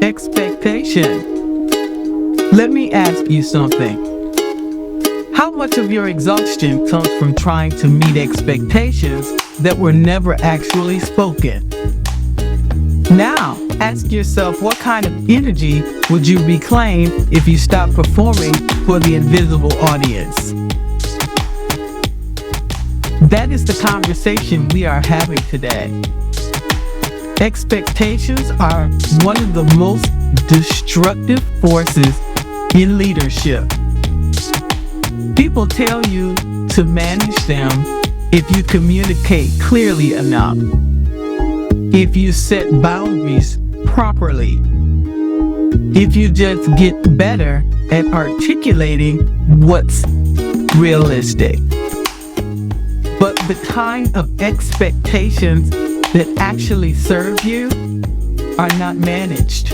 Expectation. Let me ask you something. How much of your exhaustion comes from trying to meet expectations that were never actually spoken? Now, ask yourself, what kind of energy would you reclaim if you stopped performing for the invisible audience? That is the conversation we are having today. Expectations are one of the most destructive forces in leadership. People tell you to manage them if you communicate clearly enough, if you set boundaries properly, if you just get better at articulating what's realistic. But the kind of expectations that actually serve you are not managed.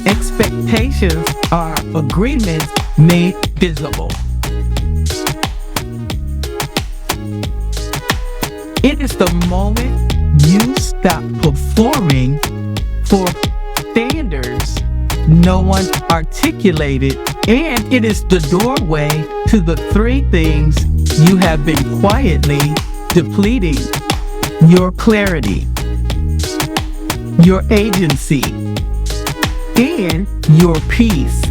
Expectations are agreements made visible. It is the moment you stop performing for standards no one articulated, and it is the doorway to the three things you have been quietly depleting: your clarity, your agency, and your peace.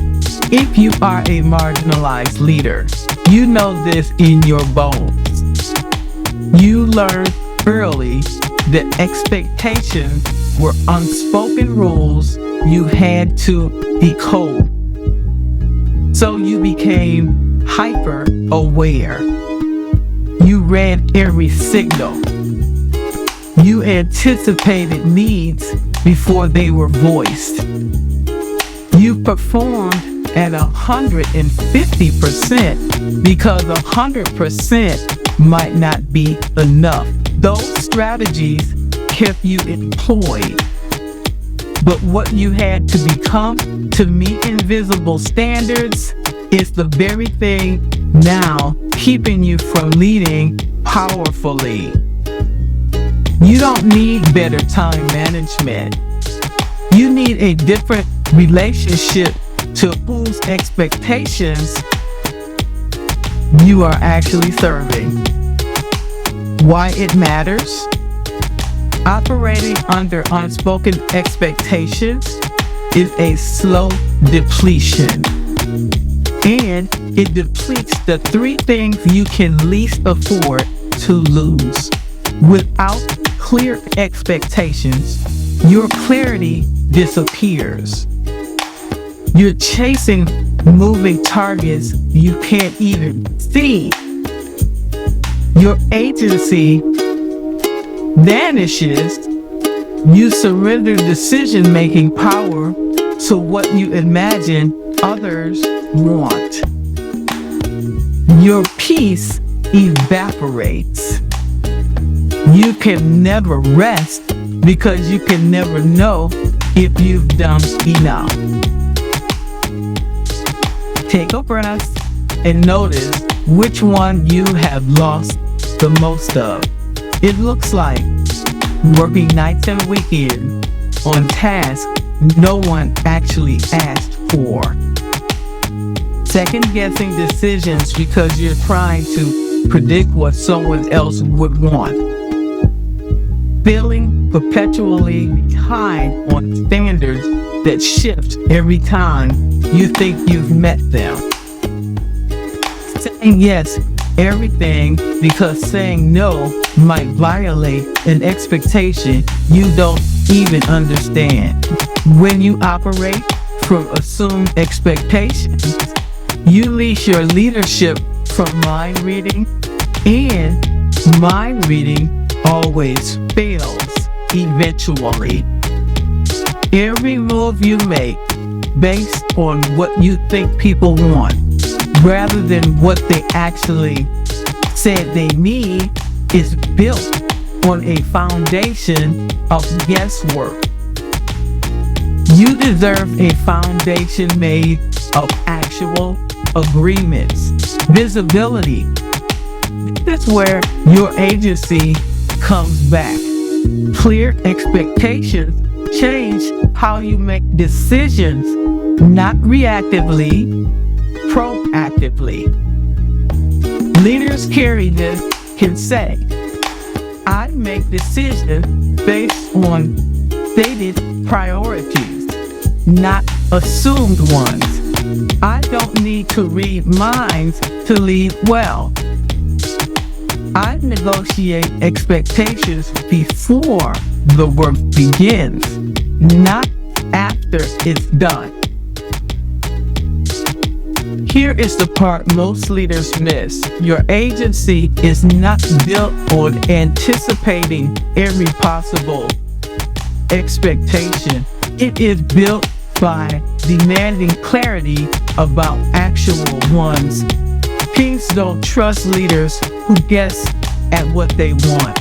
If you are a marginalized leader, you know this in your bones. You learned early that expectations were unspoken rules you had to decode. So you became hyper aware. You read every signal. You anticipated needs before they were voiced. You performed at 150% because 100% might not be enough. Those strategies kept you employed. But what you had to become to meet invisible standards is the very thing now keeping you from leading powerfully. You don't need better time management. You need a different relationship to whose expectations you are actually serving. Why it matters? Operating under unspoken expectations is a slow depletion, and it depletes the three things you can least afford to lose. Without clear expectations, your clarity disappears. You're chasing moving targets you can't even see. Your agency vanishes. You surrender decision-making power to what you imagine others want. Your peace evaporates. You can never rest because you can never know if you've done enough. Take a breath and notice which one you have lost the most of. It looks like working nights and weekends on tasks no one actually asked for. Second-guessing decisions because you're trying to predict what someone else would want. Feeling perpetually behind on standards that shift every time you think you've met them. Saying yes everything because saying no might violate an expectation you don't even understand. When you operate from assumed expectations, you leash your leadership from mind reading, and mind reading always fails eventually. Every move you make based on what you think people want rather than what they actually said they need is built on a foundation of guesswork. You deserve a foundation made of actual agreements, visibility. That's where your agency comes back. Clear expectations Change how you make decisions, not reactively, proactively. Leaders carry this can say, I make decisions based on stated priorities, not assumed ones. I don't need to read minds to lead well. I negotiate expectations before the work begins, not after it's done. Here is the part most leaders miss. Your agency is not built on anticipating every possible expectation. It is built by demanding clarity about actual ones. Kings don't trust leaders who guess at what they want.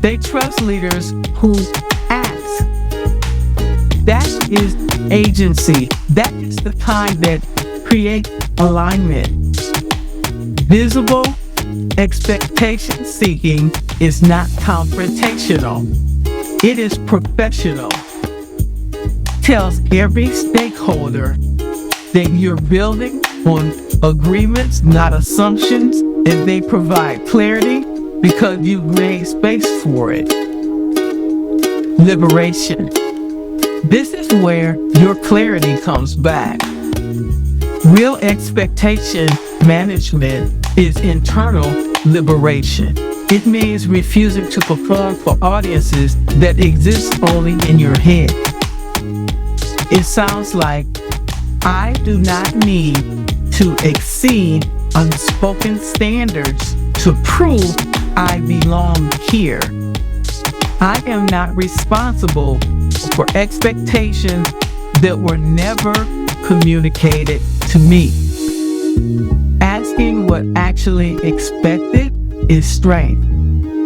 They trust leaders who ask. That is agency. That is the kind that creates alignment. Visible expectation seeking is not confrontational. It is professional. Tells every stakeholder that you're building on agreements, not assumptions, and they provide clarity because you've made space for it. Liberation. This is where your clarity comes back. Real expectation management is internal liberation. It means refusing to perform for audiences that exist only in your head. It sounds like, I do not need to exceed unspoken standards to prove I belong here. I am not responsible for expectations that were never communicated to me. Asking what actually expected is strength,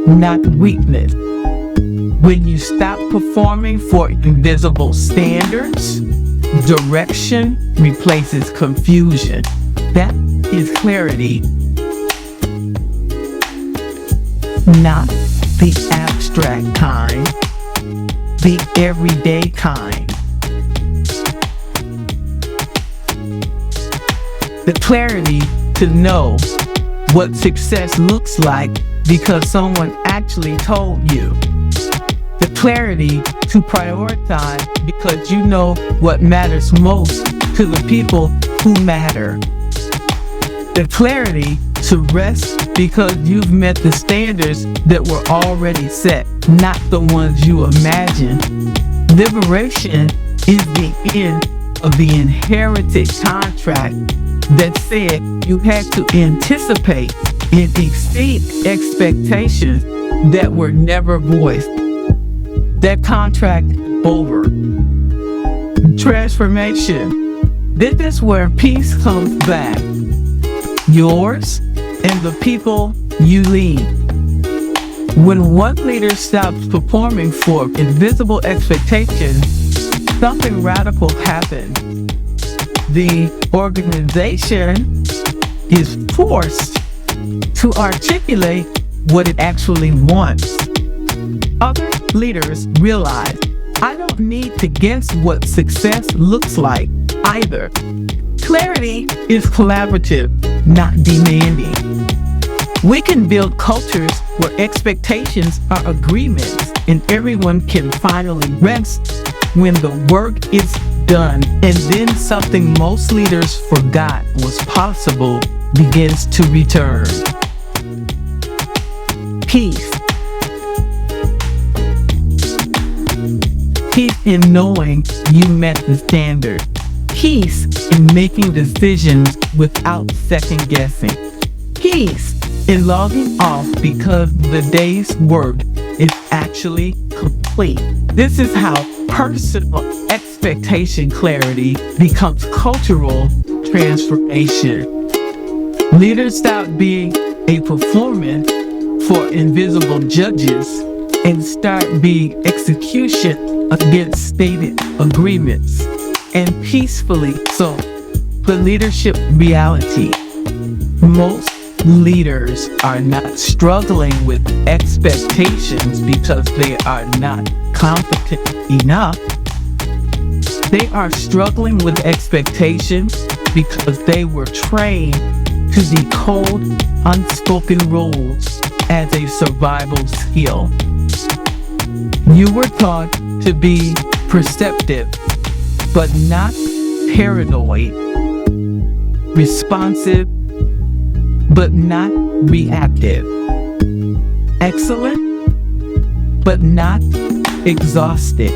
not weakness. When you stop performing for invisible standards, direction replaces confusion. That is clarity, not the abstract kind, the everyday kind. The clarity to know what success looks like because someone actually told you. The clarity to prioritize because you know what matters most to the people who matter. The clarity to rest because you've met the standards that were already set, not the ones you imagined. Liberation is the end of the inherited contract that said you had to anticipate and exceed expectations that were never voiced. That contract over. Transformation. This is where peace comes back. Yours and the people you lead. When one leader stops performing for invisible expectations, something radical happens. The organization is forced to articulate what it actually wants. Other leaders realize, I don't need to guess what success looks like either. Clarity is collaborative, not demanding. We can build cultures where expectations are agreements and everyone can finally rest when the work is done, and then something most leaders forgot was possible begins to return. Peace. Peace in knowing you met the standard. Peace in making decisions without second guessing. Peace in logging off because the day's work is actually complete. This is how personal expectation clarity becomes cultural transformation. Leaders stop being a performance for invisible judges and start being execution against stated agreements, and peacefully so. The leadership reality. Most leaders are not struggling with expectations because they are not competent enough. They are struggling with expectations because they were trained to decode unspoken rules as a survival skill. You were taught to be perceptive, but not paranoid, responsive, but not reactive, excellent, but not exhausted.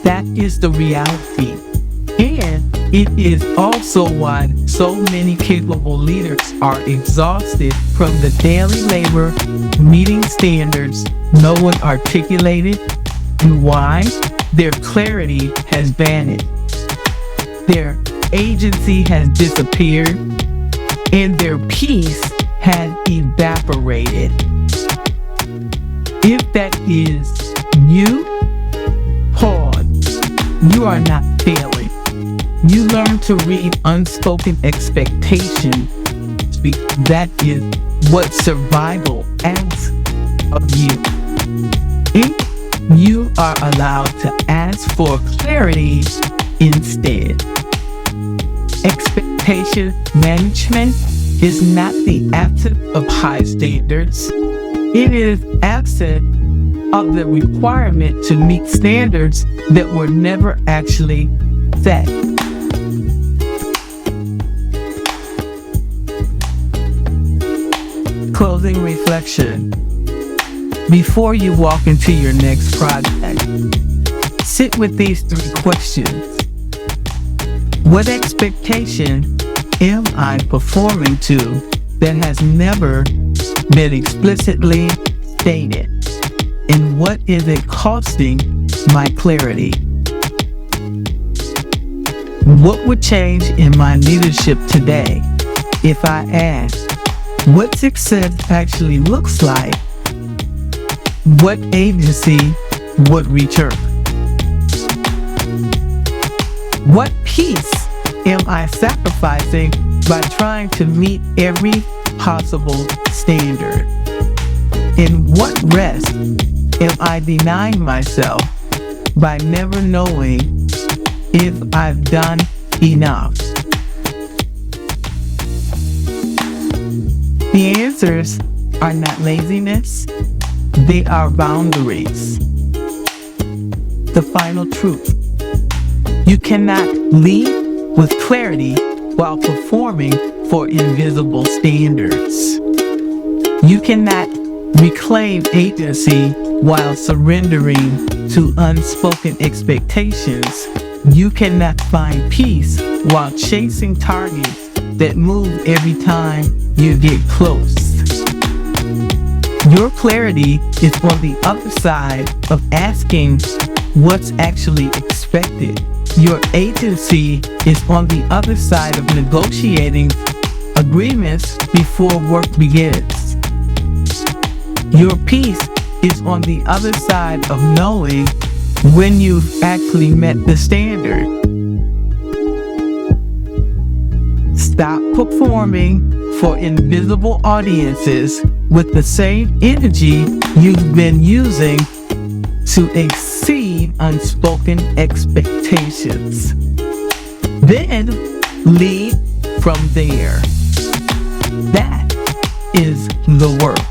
That is the reality. And it is also why so many capable leaders are exhausted from the daily labor, meeting standards no one articulated, and why their clarity has vanished. Their agency has disappeared, and their peace has evaporated. If that is you, pause. You are not failing. You learn to read unspoken expectation. That is what survival asks of you. If you are allowed to ask for clarity instead. Expectation management is not the absence of high standards. It is absent of the requirement to meet standards that were never actually set. Closing reflection. Before you walk into your next project, sit with these 3 questions. What expectation am I performing to that has never been explicitly stated? And what is it costing my clarity? What would change in my leadership today if I asked what success actually looks like? What agency would return? What peace am I sacrificing by trying to meet every possible standard? And what rest am I denying myself by never knowing if I've done enough? The answers are not laziness, they are boundaries. The final truth. You cannot lead with clarity while performing for invisible standards. You cannot reclaim agency while surrendering to unspoken expectations. You cannot find peace while chasing targets that move every time you get close. Your clarity is on the other side of asking what's actually expected. Your agency is on the other side of negotiating agreements before work begins. Your peace is on the other side of knowing when you've actually met the standard. Stop performing for invisible audiences with the same energy you've been using to exceed unspoken expectations. Then lead from there. That is the work.